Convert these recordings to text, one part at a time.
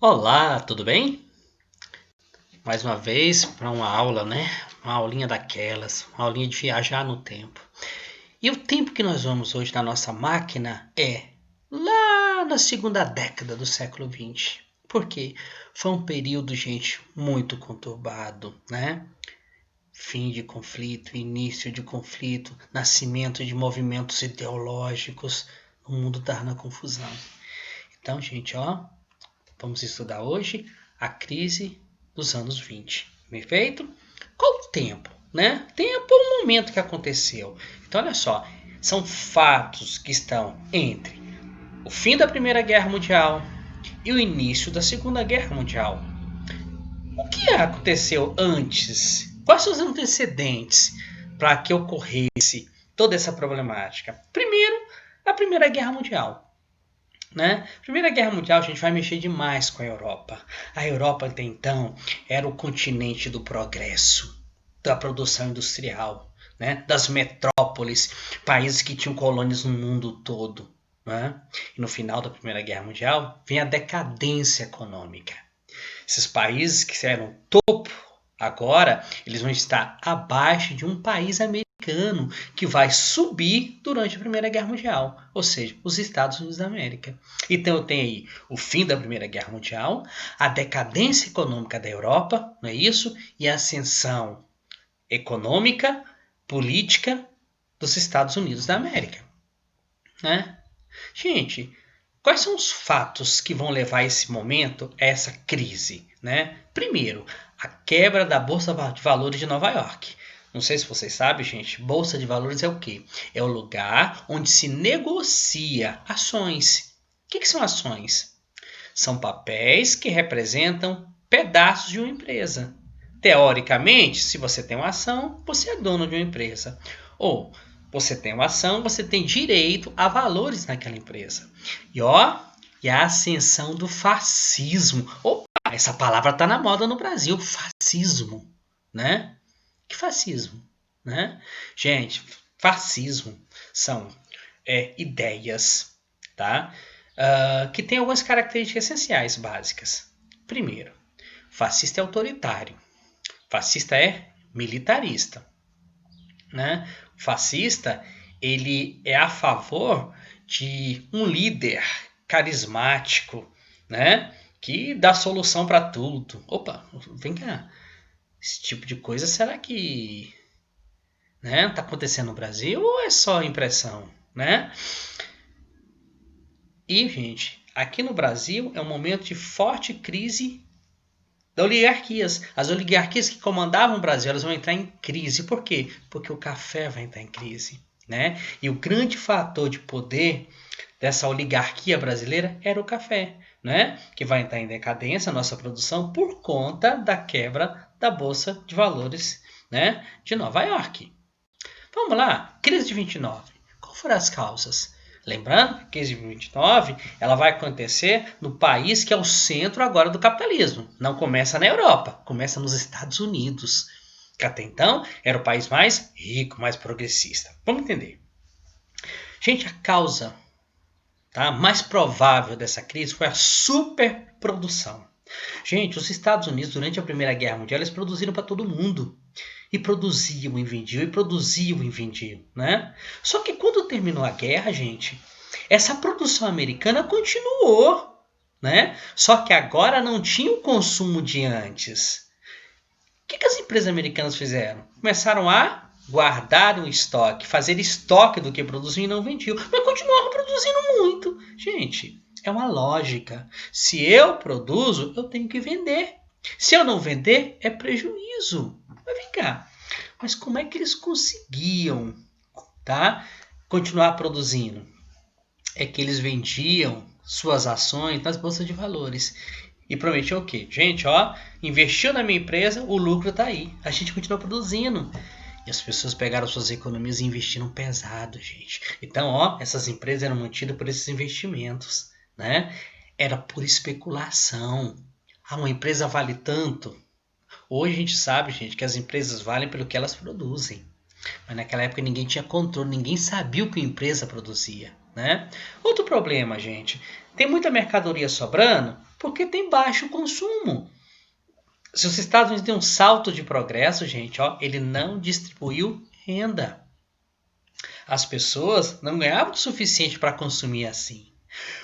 Olá, tudo bem? Mais uma vez para uma aula, né? Uma aulinha daquelas, uma aulinha de viajar no tempo. E o tempo que nós vamos hoje na nossa máquina é lá na segunda década do século XX. Por quê? Foi um período, gente, muito conturbado, né? Fim de conflito, início de conflito, nascimento de movimentos ideológicos, o mundo estava na confusão. Então, gente, ó, vamos estudar hoje a crise dos anos 20. Perfeito? Qual o tempo? Né? Tempo é o momento que aconteceu. Então, olha só, são fatos que estão entre o fim da Primeira Guerra Mundial e o início da Segunda Guerra Mundial. O que aconteceu antes? Quais são os antecedentes para que ocorresse toda essa problemática? Primeiro, a Primeira Guerra Mundial. Né? Primeira Guerra Mundial a gente vai mexer demais com a Europa. A Europa até então era o continente do progresso, da produção industrial, né? Das metrópoles, países que tinham colônias no mundo todo. Né? E no final da Primeira Guerra Mundial vem a decadência econômica. Esses países que eram topo agora, eles vão estar abaixo de um país americano que vai subir durante a Primeira Guerra Mundial, ou seja, os Estados Unidos da América. Então eu tenho aí o fim da Primeira Guerra Mundial, a decadência econômica da Europa, não é isso? E a ascensão econômica, política dos Estados Unidos da América. Né? Gente, quais são os fatos que vão levar esse momento a essa crise? Né? Primeiro, a quebra da Bolsa de Valores de Nova York. Não sei se vocês sabem, gente, Bolsa de Valores é o quê? É o lugar onde se negocia ações. O que são ações? São papéis que representam pedaços de uma empresa. Teoricamente, se você tem uma ação, você é dono de uma empresa. Ou você tem uma ação, você tem direito a valores naquela empresa. E a ascensão do fascismo. Opa, essa palavra está na moda no Brasil, fascismo, né? Que fascismo, né? Gente, fascismo são ideias, tá? Que tem algumas características essenciais, básicas. Primeiro, fascista é autoritário. Fascista é militarista. Né? O fascista ele é a favor de um líder carismático, né? Que dá solução para tudo. Opa, vem cá. Esse tipo de coisa será que tá acontecendo no Brasil ou é só impressão? Né? E, gente, aqui no Brasil é um momento de forte crise das oligarquias. As oligarquias que comandavam o Brasil, elas vão entrar em crise. Por quê? Porque o café vai entrar em crise. Né? E o grande fator de poder dessa oligarquia brasileira era o café, né? Que vai entrar em decadência a nossa produção por conta da quebra da Bolsa de Valores, né, de Nova York. Vamos lá, crise de 29. Qual foram as causas? Lembrando que a crise de 29 ela vai acontecer no país que é o centro agora do capitalismo. Não começa na Europa, começa nos Estados Unidos, que até então era o país mais rico, mais progressista. Vamos entender. Gente, a causa mais provável dessa crise foi a superprodução. Gente, os Estados Unidos, durante a Primeira Guerra Mundial, eles produziram para todo mundo. E produziam e vendiam, e produziam e vendiam, né? Só que quando terminou a guerra, gente, essa produção americana continuou, né? Só que agora não tinha o consumo de antes. O que as empresas americanas fizeram? Começaram a guardar um estoque, fazer estoque do que produziam e não vendiam, mas continuavam produzindo muito. Gente, é uma lógica. Se eu produzo, eu tenho que vender. Se eu não vender, é prejuízo. Mas vem cá, mas como é que eles conseguiam, continuar produzindo? É que eles vendiam suas ações nas bolsas de valores. E prometiam o quê? Gente, investiu na minha empresa, o lucro está aí. A gente continua produzindo. E as pessoas pegaram suas economias e investiram pesado, gente. Então, essas empresas eram mantidas por esses investimentos, né? Era por especulação. Uma empresa vale tanto. Hoje a gente sabe, gente, que as empresas valem pelo que elas produzem. Mas naquela época ninguém tinha controle, ninguém sabia o que a empresa produzia, né? Outro problema, gente, tem muita mercadoria sobrando, Porque tem baixo consumo. Se os Estados Unidos têm um salto de progresso, gente, ó, ele não distribuiu renda. As pessoas não ganhavam o suficiente para consumir assim.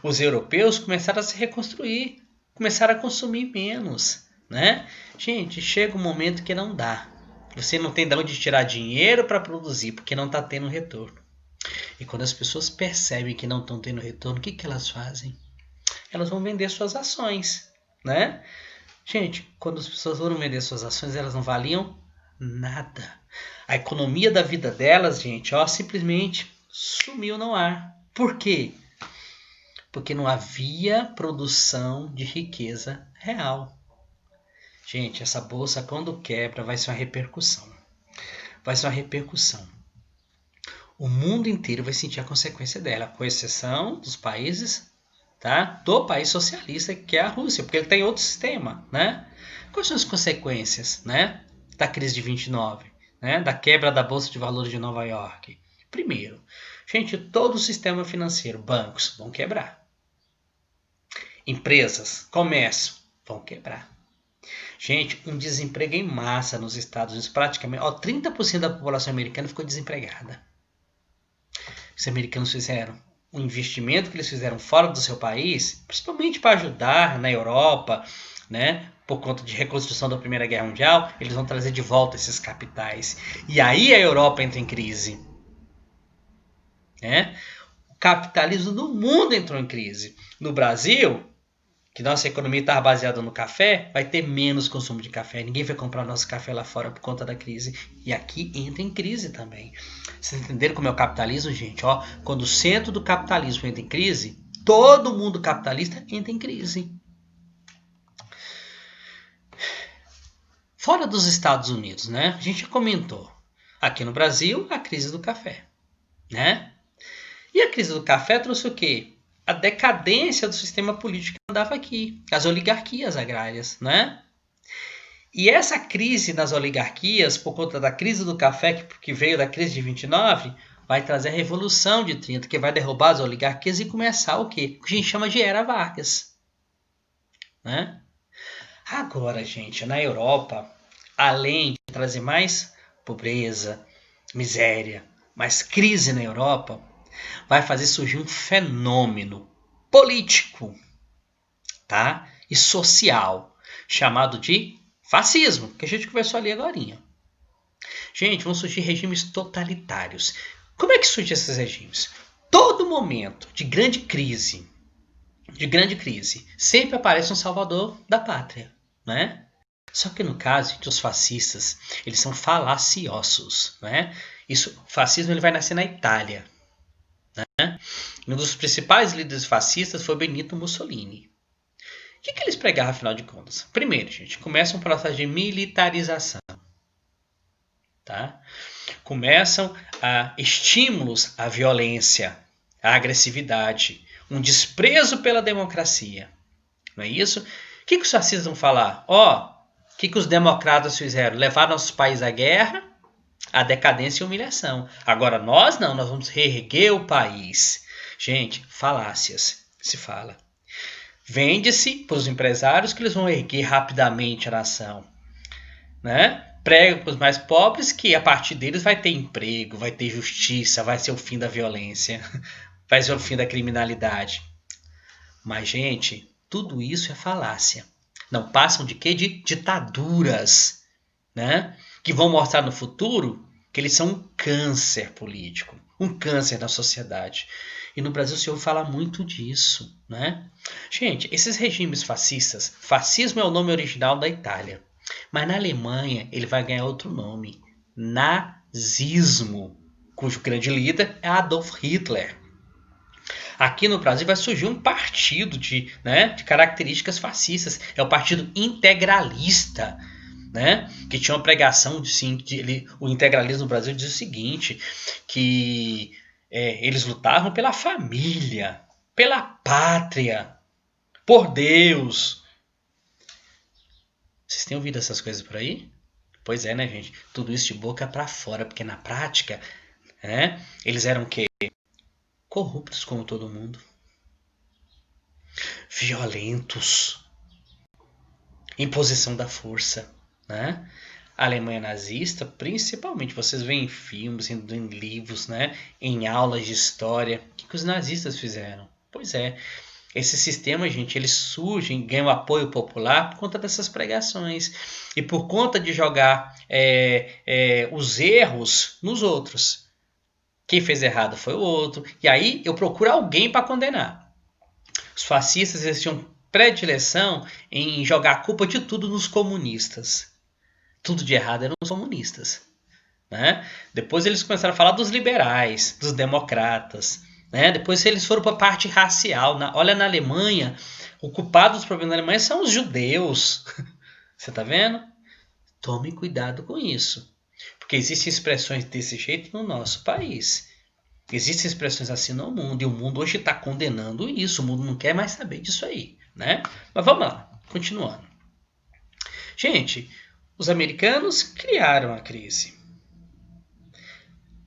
Os europeus começaram a se reconstruir, começaram a consumir menos, né? Gente, chega um momento que não dá. Você não tem de onde tirar dinheiro para produzir, porque não está tendo retorno. E quando as pessoas percebem que não estão tendo retorno, o que, que elas fazem? Elas vão vender suas ações, né? Gente, quando as pessoas foram vender suas ações, elas não valiam nada. A economia da vida delas, gente, ó, simplesmente sumiu no ar. Por quê? Porque não havia produção de riqueza real. Gente, essa bolsa quando quebra vai ser uma repercussão. Vai ser uma repercussão. O mundo inteiro vai sentir a consequência dela, com exceção dos países, tá? Do país socialista que é a Rússia, porque ele tem outro sistema, né? Quais são as consequências, né, da crise de 29, né, da quebra da Bolsa de Valores de Nova York? Primeiro, gente, todo o sistema financeiro, bancos vão quebrar. Empresas, comércio vão quebrar. Gente, um desemprego em massa nos Estados Unidos, praticamente, ó, 30% da população americana ficou desempregada. Os americanos fizeram um investimento que eles fizeram fora do seu país, principalmente para ajudar na Europa, né, por conta de reconstrução da Primeira Guerra Mundial, eles vão trazer de volta esses capitais. E aí a Europa entra em crise. Né? O capitalismo do mundo entrou em crise. No Brasil, que nossa economia estava baseada no café, vai ter menos consumo de café. Ninguém vai comprar nosso café lá fora por conta da crise. E aqui entra em crise também. Vocês entenderam como é o capitalismo, gente? Ó, quando o centro do capitalismo entra em crise, todo mundo capitalista entra em crise. Fora dos Estados Unidos, né? A gente já comentou. Aqui no Brasil, a crise do café, né? E a crise do café trouxe o quê? A decadência do sistema político que andava aqui, as oligarquias agrárias, né? E essa crise nas oligarquias, por conta da crise do café, que veio da crise de 29, vai trazer a Revolução de 30, que vai derrubar as oligarquias e começar o quê? O que a gente chama de Era Vargas. Né? Agora, gente, na Europa, além de trazer mais pobreza, miséria, mais crise na Europa, vai fazer surgir um fenômeno político, tá? E social, chamado de fascismo, que a gente conversou ali agora. Gente, vão surgir regimes totalitários. Como é que surgem esses regimes? Todo momento de grande crise, sempre aparece um salvador da pátria, né? Só que no caso de os fascistas, eles são falaciosos, né? Isso, o fascismo ele vai nascer na Itália, né? Um dos principais líderes fascistas foi Benito Mussolini. O que eles pregavam, afinal de contas? Primeiro, gente, começa um processo de militarização. Tá? Começam estímulos à violência, à agressividade, um desprezo pela democracia. Não é isso? O que os fascistas vão falar? O que os democratas fizeram? Levaram nossos países à guerra, à decadência e humilhação. Agora nós não, nós vamos reerguer o país. Gente, falácias, se fala. Vende-se para os empresários que eles vão erguer rapidamente a nação. Né? Prega para os mais pobres que a partir deles vai ter emprego, vai ter justiça, vai ser o fim da violência, vai ser o fim da criminalidade. Mas, gente, tudo isso é falácia. Não passam de quê? De ditaduras, né? Que vão mostrar no futuro que eles são um câncer político, um câncer na sociedade. E no Brasil se ouve falar muito disso, né? Gente, esses regimes fascistas, fascismo é o nome original da Itália, mas na Alemanha ele vai ganhar outro nome, nazismo, cujo grande líder é Adolf Hitler. Aqui no Brasil vai surgir um partido de características fascistas, é o Partido Integralista, né? Que tinha uma pregação o integralismo no Brasil diz o seguinte, que eles lutavam pela família, pela pátria, por Deus. Vocês têm ouvido essas coisas por aí? Pois é, né, gente? Tudo isso de boca para fora, porque na prática, eles eram o quê? Corruptos como todo mundo. violentos, imposição da força, né? A Alemanha nazista, principalmente, vocês veem em filmes, em livros, né? Em aulas de história, o que os nazistas fizeram? Pois é, esse sistema, gente, eles surgem, ganham apoio popular por conta dessas pregações e por conta de jogar os erros nos outros. Quem fez errado foi o outro, e aí eu procuro alguém para condenar. Os fascistas, eles tinham predileção em jogar a culpa de tudo nos comunistas. Tudo de errado eram os comunistas, né? Depois eles começaram a falar dos liberais, dos democratas, né? Depois eles foram para a parte racial. Olha, na Alemanha, o culpado dos problemas da Alemanha são os judeus. Você está vendo? Tome cuidado com isso, porque existem expressões desse jeito no nosso país. Existem expressões assim no mundo, e o mundo hoje está condenando isso. O mundo não quer mais saber disso aí, né? Mas vamos lá, continuando. Gente, os americanos criaram a crise.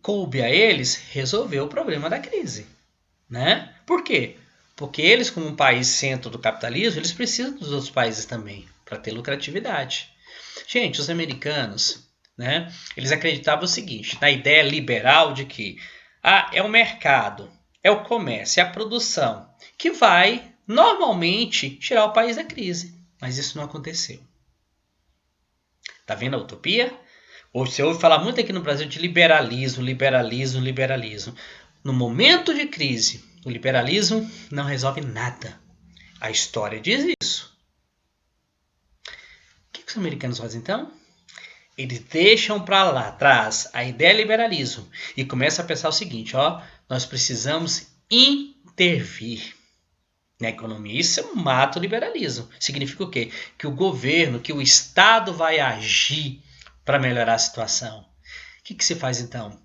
Coube a eles resolver o problema da crise, né? Por quê? Porque eles, como um país centro do capitalismo, eles precisam dos outros países também para ter lucratividade. Gente, os americanos, né? Eles acreditavam o seguinte, na ideia liberal de que é o mercado, é o comércio, é a produção que vai normalmente tirar o país da crise. Mas isso não aconteceu. Tá vendo a utopia? Você ouve falar muito aqui no Brasil de liberalismo, liberalismo, liberalismo. No momento de crise, o liberalismo não resolve nada. A história diz isso. O que os americanos fazem então? Eles deixam para lá atrás a ideia de liberalismo e começam a pensar o seguinte, nós precisamos intervir na economia. Isso mata o liberalismo. Significa o quê? Que o governo, que o Estado vai agir para melhorar a situação. O que se faz então?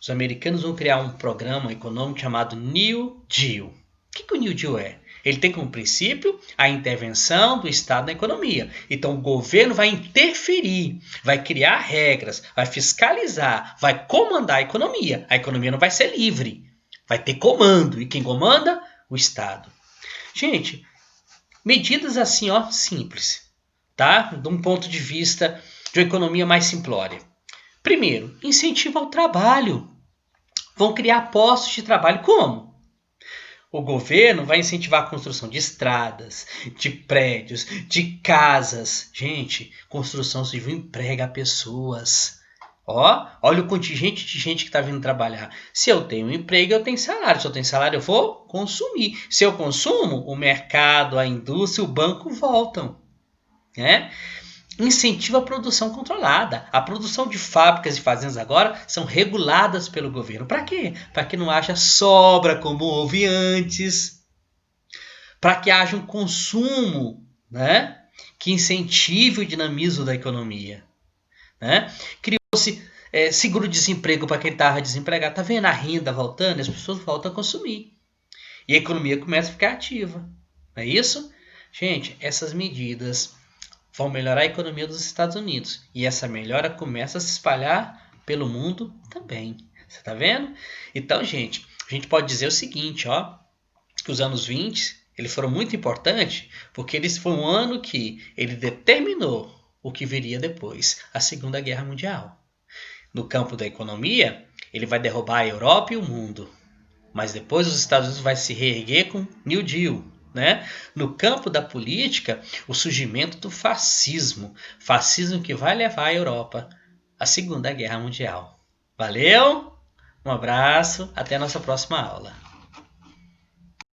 Os americanos vão criar um programa econômico chamado New Deal. O que o New Deal é? Ele tem como princípio a intervenção do Estado na economia. Então o governo vai interferir, vai criar regras, vai fiscalizar, vai comandar a economia. A economia não vai ser livre, vai ter comando. E quem comanda? O Estado. Gente, medidas assim, simples, tá? De um ponto de vista de uma economia mais simplória. Primeiro, incentivo ao trabalho. Vão criar postos de trabalho. Como? O governo vai incentivar a construção de estradas, de prédios, de casas. Gente, construção civil emprega pessoas. Olha o contingente de gente que está vindo trabalhar. Se eu tenho um emprego, eu tenho salário. Se eu tenho salário, eu vou consumir. Se eu consumo, o mercado, a indústria, o banco voltam, né? Incentiva a produção controlada. A produção de fábricas e fazendas agora são reguladas pelo governo. Para quê? Para que não haja sobra como houve antes. Para que haja um consumo, né, que incentive o dinamismo da economia, né? Criou-se seguro-desemprego para quem estava desempregado. Está vendo a renda voltando? As pessoas voltam a consumir. E a economia começa a ficar ativa. Não é isso? Gente, essas medidas vão melhorar a economia dos Estados Unidos. E essa melhora começa a se espalhar pelo mundo também. Você está vendo? Então, gente, a gente pode dizer o seguinte, que os anos 20 eles foram muito importantes porque eles foi um ano que ele determinou o que viria depois, a Segunda Guerra Mundial. No campo da economia, ele vai derrubar a Europa e o mundo. Mas depois os Estados Unidos vai se reerguer com New Deal, né? No campo da política, o surgimento do fascismo. Fascismo que vai levar a Europa à Segunda Guerra Mundial. Valeu, um abraço, até a nossa próxima aula.